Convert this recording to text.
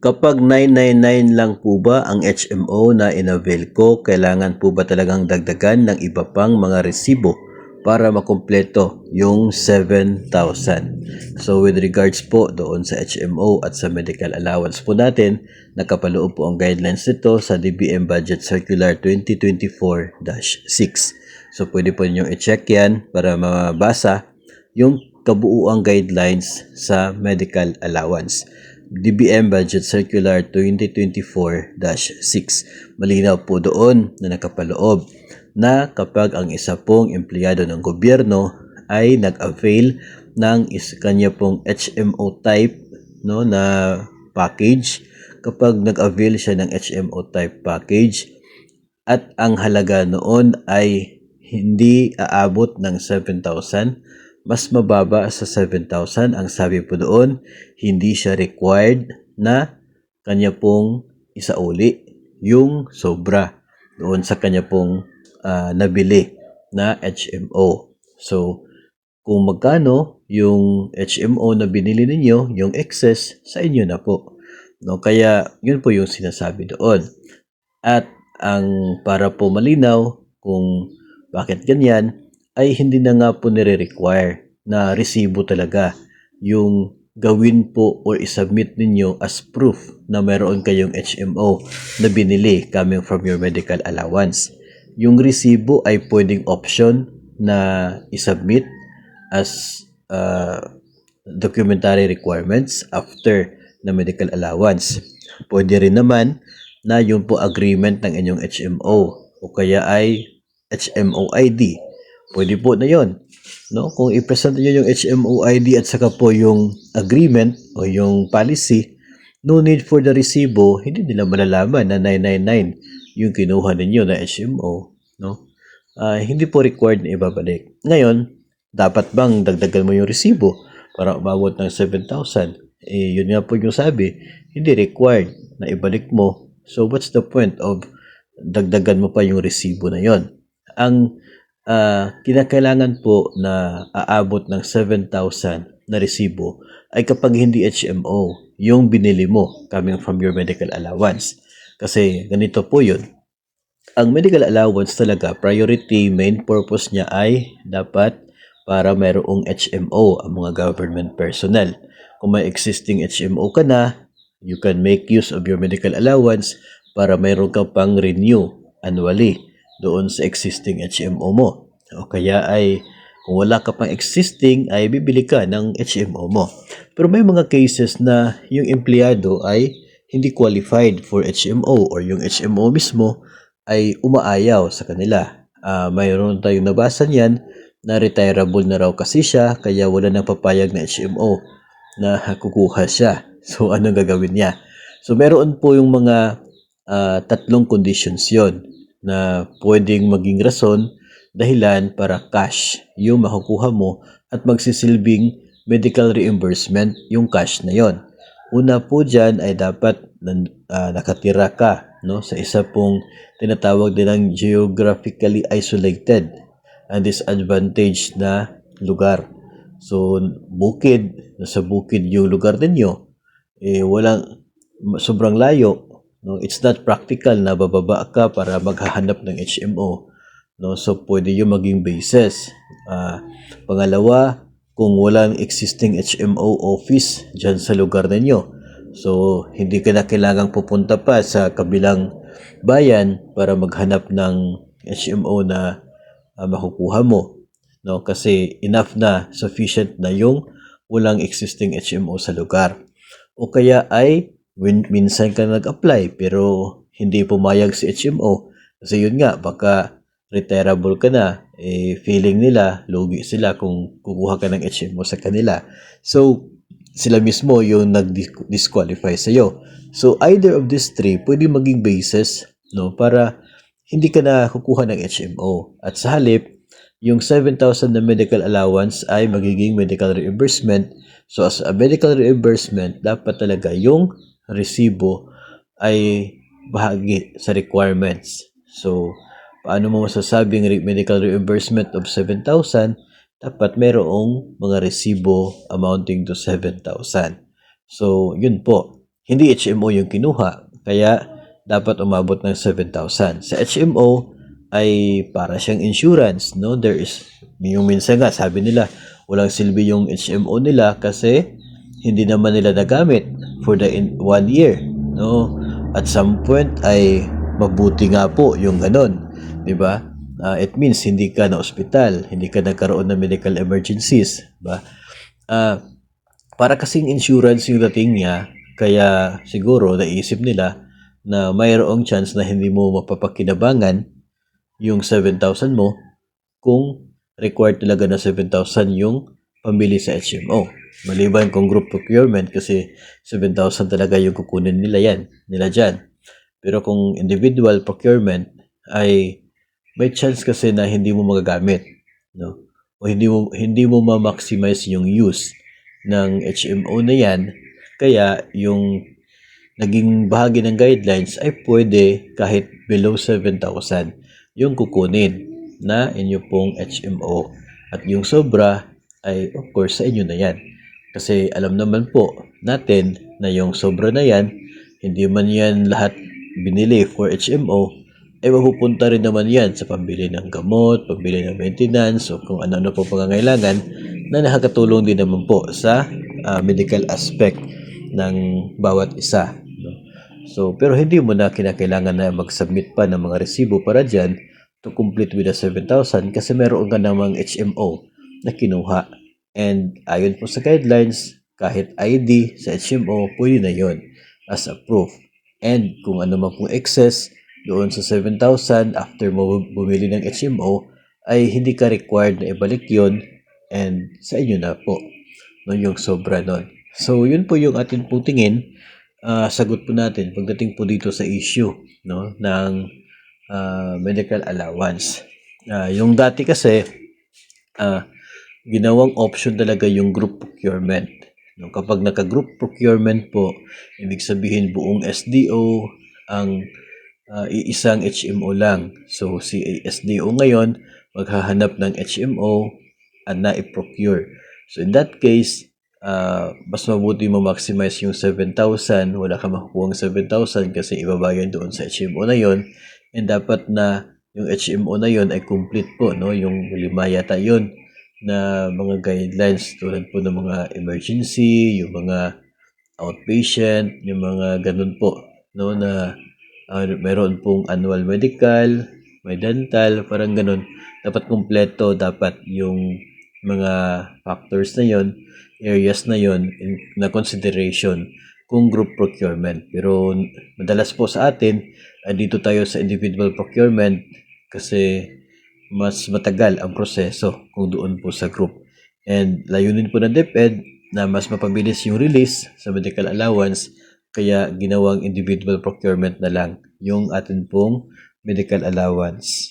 Kapag 999 lang po ba ang HMO na inavail ko, kailangan po ba talagang dagdagan ng iba pang mga resibo para makumpleto yung 7,000? So with regards po doon sa HMO at sa medical allowance po natin, nakapaloob po ang guidelines nito sa DBM Budget Circular 2024-6. So pwede po ninyong i-check yan para mabasa yung kabuuang guidelines sa medical allowance. DBM Budget Circular 2024-6. Malinaw po doon na nakapaloob na kapag ang isa pong empleyado ng gobyerno ay nag-avail ng kanya pong HMO type na package, kapag nag-avail siya ng HMO type package at ang halaga noon ay hindi aabot ng 7,000, mas mababa sa 7,000, ang sabi po doon, hindi siya required na kanya pong isauli yung sobra doon sa kanya pong nabili na HMO. So, kung magkano yung HMO na binili ninyo, yung excess, sa inyo na po. Kaya, yun po yung sinasabi doon. At ang para po malinaw kung bakit ganyan, ay hindi na nga po nire-require na resibo talaga yung gawin po or isubmit ninyo as proof na meron kayong HMO na binili coming from your medical allowance. Yung resibo ay pwedeng option na isubmit as documentary requirements after na medical allowance. Pwede rin naman na yung po agreement ng inyong HMO o kaya ay HMO ID. Pwede po na yon. Kung i-present nyo yung HMO ID at saka po yung agreement o yung policy, no need for the resibo, hindi nila malalaman na 999 yung kinuha ninyo na HMO. Hindi po required na ibabalik. Ngayon, dapat bang dagdagan mo yung resibo para umabot ng 7,000? Yun nga po yung sabi, hindi required na ibalik mo. So, what's the point of dagdagan mo pa yung resibo na yon? Ang kinakailangan po na aabot ng 7,000 na resibo ay kapag hindi HMO yung binili mo coming from your medical allowance. Kasi ganito po yun. Ang medical allowance talaga, priority main purpose niya ay dapat para mayroong HMO ang mga government personnel. Kung may existing HMO ka na, you can make use of your medical allowance para mayroon ka pang renew annually doon sa existing HMO mo. O kaya ay kung wala ka pang existing ay bibili ka ng HMO mo. Pero may mga cases na yung empleyado ay hindi qualified for HMO or yung HMO mismo ay umaayaw sa kanila. Mayroon tayong nabasa niyan na retirable na raw kasi siya kaya wala nang papayag na HMO na kukuha siya. So anong gagawin niya? So meron po yung mga tatlong conditions yon na pwedeng maging rason, dahilan para cash yung makukuha mo at magsisilbing medical reimbursement yung cash na yon. Una po dyan ay dapat nakatira ka sa isa pong tinatawag din ng geographically isolated and disadvantaged na lugar. So, bukid, nasa bukid yung lugar ninyo, walang sobrang layo. It's not practical na bababa ka para maghahanap ng HMO. So, pwede yung maging basis. Pangalawa, kung walang existing HMO office dyan sa lugar ninyo, so hindi ka na kailangang pupunta pa sa kabilang bayan para maghanap ng HMO na makukuha mo. Kasi enough na, sufficient na yung walang existing HMO sa lugar. O kaya ay minsan ka nag-apply pero hindi pumayag si HMO. Kasi yun nga, baka retirable ka na, feeling nila, lugi sila kung kukuha ka ng HMO sa kanila. So, sila mismo yung nag-disqualify sa'yo. So, either of these three, pwede maging basis para hindi ka na kukuha ng HMO. At sa halip, yung 7,000 na medical allowance ay magiging medical reimbursement. So, as a medical reimbursement, dapat talaga yung resibo ay bahagi sa requirements. So, paano mo masasabing medical reimbursement of 7,000? Dapat mayroong mga resibo amounting to 7,000. So, yun po. hindi HMO yung kinuha, kaya dapat umabot ng 7,000. Sa HMO ay para siyang insurance, no? There is, yung minsan nga sabi nila, walang silbi yung HMO nila kasi hindi naman nila nagamit for the 1 year, no? At some point ay mabuti nga po yung ganon, di ba? It means hindi ka na ospital, hindi ka nagkaroon ng medical emergencies, ba? Ah, para kasing insurance yung dating niya, kaya siguro naisip nila na mayroong chance na hindi mo mapapakinabangan yung 7,000 mo kung required talaga na 7,000 yung pambili sa HMO. Maliban kung group procurement kasi 7,000 talaga yung kukunin nila dyan. Pero kung individual procurement ay may chance kasi na hindi mo magagamit, no? O hindi mo ma-maximize yung use ng HMO na yan, kaya yung naging bahagi ng guidelines ay pwede kahit below 7,000 yung kukunin na inyo pong HMO. At yung sobra ay of course sa inyo na yan. Kasi alam naman po natin na yung sobra na yan, hindi man yan lahat binili for HMO, ay mapupunta rin naman yan sa pambili ng gamot, pambili ng maintenance, o kung ano-ano po pangangailangan na nakakatulong din naman po sa medical aspect ng bawat isa. No? So, pero hindi mo na kinakailangan na mag-submit pa ng mga resibo para dyan to complete with the 7,000 kasi meron ka namang HMO na kinuha. And ayon po sa guidelines, kahit ID sa HMO, pwede na yon as a proof. And kung ano man pong excess doon sa 7,000 after mo bumili ng HMO, ay hindi ka required na ibalik yon and sa inyo na po no, yung sobra nun. So, yun po yung atin pong tingin. Sagot po natin pagdating po dito sa issue no, ng medical allowance. Yung dati kasi, ginawang option talaga yung group procurement. No, kapag naka-group procurement po, ibig sabihin buong SDO ang iisang HMO lang. So, si SDO ngayon, maghahanap ng HMO at na-procure. So, in that case, mas mabuti mo maximize yung 7,000. Wala ka makukuha ng 7,000 kasi ibabayad doon sa HMO na yon. And dapat na yung HMO na yon ay complete po. No? Yung 5 yata yun na mga guidelines tulad po ng mga emergency, yung mga outpatient, yung mga ganun po. No? Na meron pong annual medical, may dental, parang ganun. Dapat kumpleto, dapat yung mga factors na yon, areas na yon na consideration kung group procurement. Pero madalas po sa atin, dito tayo sa individual procurement kasi mas matagal ang proseso kung doon po sa group. And layunin po ng DepEd na mas mapabilis yung release sa medical allowance, kaya ginawang individual procurement na lang yung atin pong medical allowance.